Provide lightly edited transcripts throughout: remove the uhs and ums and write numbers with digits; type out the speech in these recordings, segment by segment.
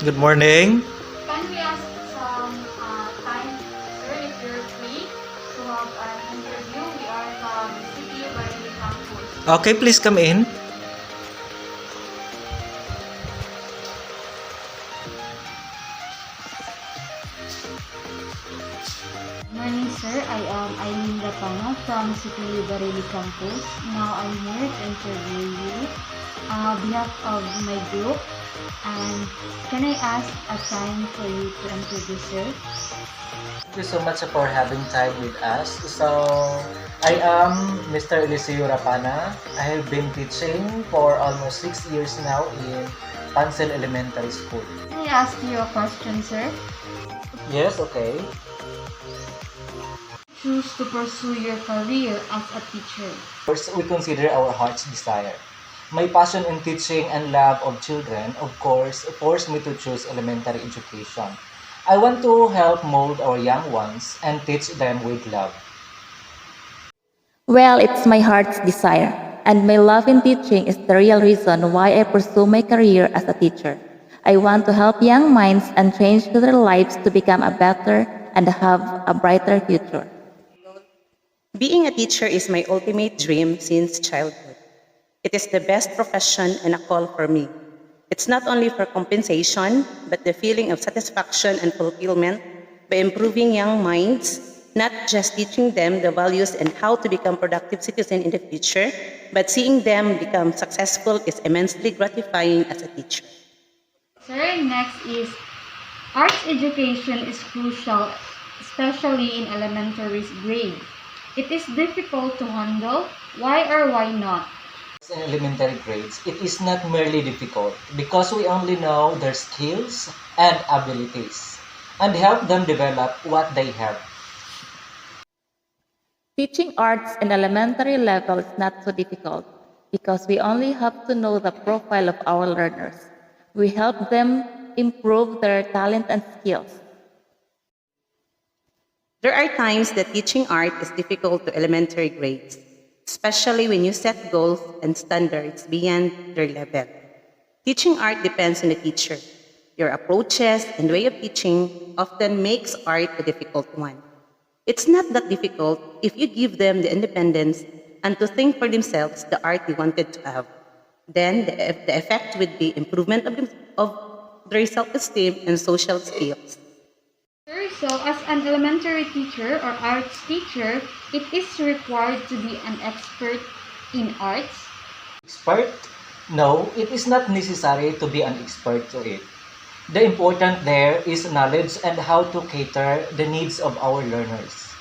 Good morning. Can we ask some time, sir, if you're free to have an interview? We are from CTU-Education campus. Okay, please come in. Morning, sir. I am Eileen Rapana from CTU-Education campus. Now I'm here to interview you on behalf of my group. And can I ask a time for you to introduce, sir? Thank you so much for having time with us. So, I am Mr. Eliseo Rapana. I have been teaching for almost 6 years now in Pancil Elementary School. Can I ask you a question, sir? Yes, okay. Choose to pursue your career as a teacher. First, we consider our heart's desire. My passion in teaching and love of children, of course, forced me to choose elementary education. I want to help mold our young ones and teach them with love. Well, it's my heart's desire, and my love in teaching is the real reason why I pursue my career as a teacher. I want to help young minds and change their lives to become a better and have a brighter future. Being a teacher is my ultimate dream since childhood. It is the best profession and a call for me. It's not only for compensation, but the feeling of satisfaction and fulfillment by improving young minds, not just teaching them the values and how to become productive citizens in the future, but seeing them become successful is immensely gratifying as a teacher. Sir, next is arts education is crucial, especially in elementary grade. It is difficult to handle. Why or why not? In elementary grades, it is not merely difficult because we only know their skills and abilities and help them develop what they have. Teaching arts in elementary level is not so difficult because we only have to know the profile of our learners. We help them improve their talent and skills. There are times that teaching art is difficult to elementary grades, especially when you set goals and standards beyond their level. Teaching art depends on the teacher. Your approaches and way of teaching often makes art a difficult one. It's not that difficult if you give them the independence and to think for themselves the art they wanted to have. Then the effect would be improvement of their self-esteem and social skills. Sir, so as an elementary teacher or arts teacher, it is required to be an expert in arts. Expert? No, it is not necessary to be an expert to it. The important there is knowledge and how to cater the needs of our learners.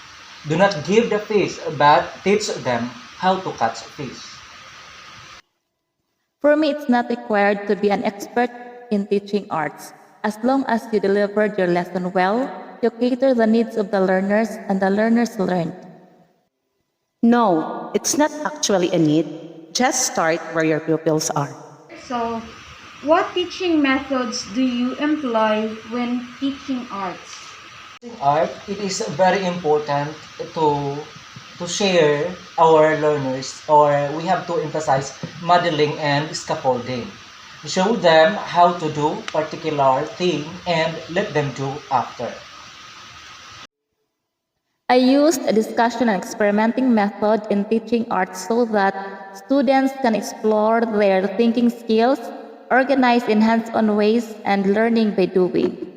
Do not give the fish, but teach them how to catch fish. For me, it's not required to be an expert in teaching arts. As long as you delivered your lesson well, you cater the needs of the learners and the learners learned. No, it's not actually a need. Just start where your pupils are. So, what teaching methods do you employ when teaching arts? In art, it is very important to share our learners, or we have to emphasize modeling and scaffolding. Show them how to do particular thing and let them do after. I used a discussion and experimenting method in teaching art so that students can explore their thinking skills, organize in hands-on ways, and learning by doing.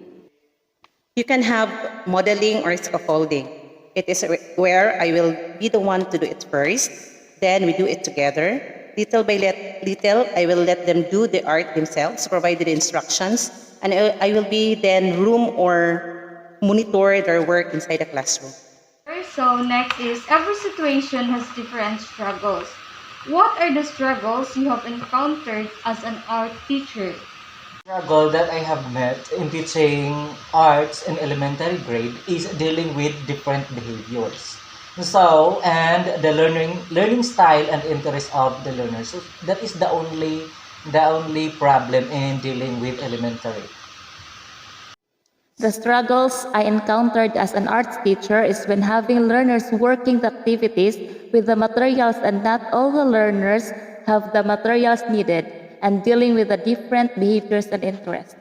You can have modeling or scaffolding. It is where I will be the one to do it first, then we do it together. Little by little, I will let them do the art themselves, provide the instructions, and I will be then room or monitor their work inside the classroom. So next is every situation has different struggles. What are the struggles you have encountered as an art teacher? Struggle that I have met in teaching arts in elementary grade is dealing with different behaviors. So, and the learning style and interest of the learners. So that is the only problem in dealing with elementary. The struggles I encountered as an arts teacher is when having learners working the activities with the materials and not all the learners have the materials needed and dealing with the different behaviors and interests.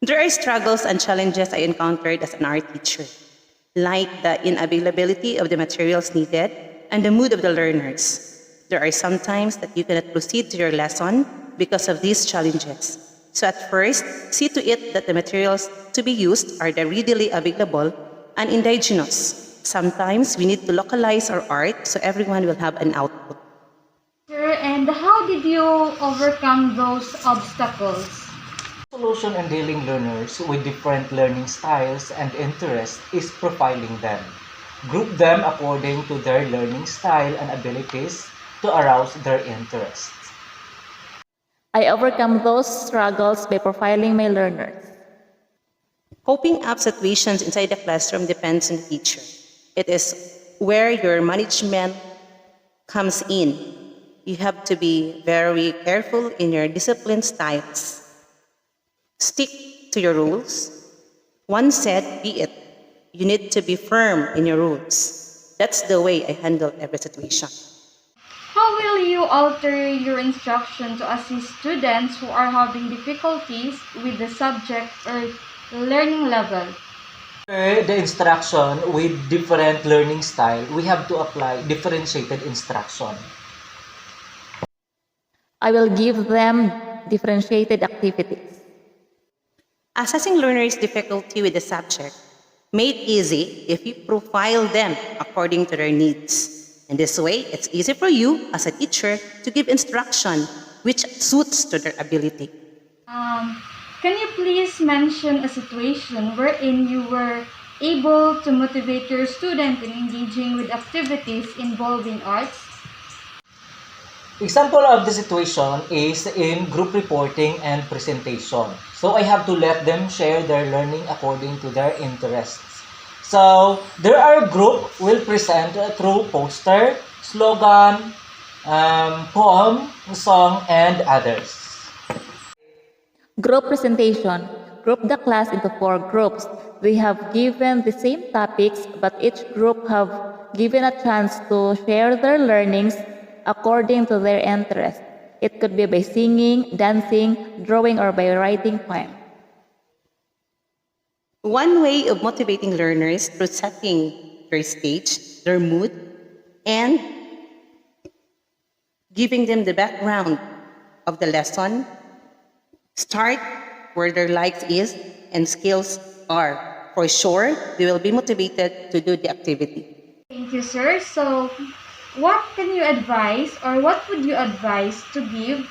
There are struggles and challenges I encountered as an art teacher, like the inavailability of the materials needed and the mood of the learners. There are some times that you cannot proceed to your lesson because of these challenges. So at first, see to it that the materials to be used are the readily available and indigenous. Sometimes we need to localize our art so everyone will have an output. Sir, and how did you overcome those obstacles? Solution in dealing learners with different learning styles and interests is profiling them. Group them according to their learning style and abilities to arouse their interests. I overcome those struggles by profiling my learners. Coping up situations inside the classroom depends on the teacher. It is where your management comes in. You have to be very careful in your discipline styles. Stick to your rules. One said, be it. You need to be firm in your rules. That's the way I handle every situation. How will you alter your instruction to assist students who are having difficulties with the subject or learning level? The instruction with different learning style, we have to apply differentiated instruction. I will give them differentiated activities. Assessing learners' difficulty with the subject made easy if you profile them according to their needs. In this way, it's easy for you as a teacher to give instruction which suits to their ability. Can you please mention a situation wherein you were able to motivate your student in engaging with activities involving arts? Example of the situation is in group reporting and presentation. So I have to let them share their learning according to their interests. So there are group will present through poster, slogan, poem, song, and others. Group presentation. Group the class into 4 groups. We have given the same topics, but each group have given a chance to share their learnings according to their interest. It could be by singing, dancing, drawing, or by writing poem. One way of motivating learners through setting their stage, their mood, and giving them the background of the lesson. Start where their likes is and skills are. For sure, they will be motivated to do the activity. Thank you, sir. So, what can you advise or what would you advise to give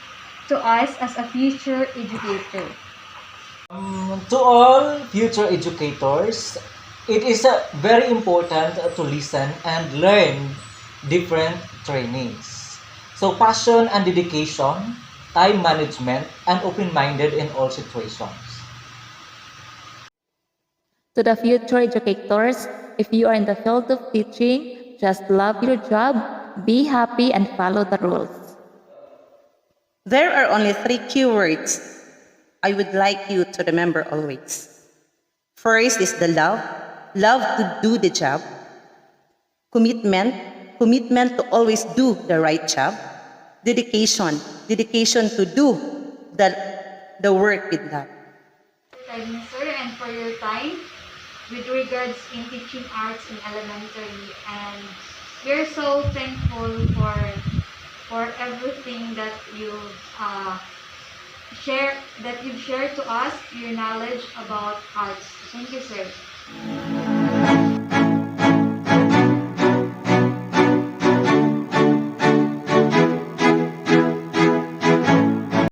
to us as a future educator? To all future educators, it is very important to listen and learn different trainings. So passion and dedication, time management, and open-minded in all situations. To the future educators, if you are in the field of teaching, just love your job, be happy, and follow the rules. There are only 3 keywords I would like you to remember always. First is the love to do the job. Commitment to always do the right job. Dedication to do the work with love. Sir, and for your time with regards in teaching arts in elementary, and we're so thankful for everything that you've shared to us, your knowledge about arts. Thank you, sir.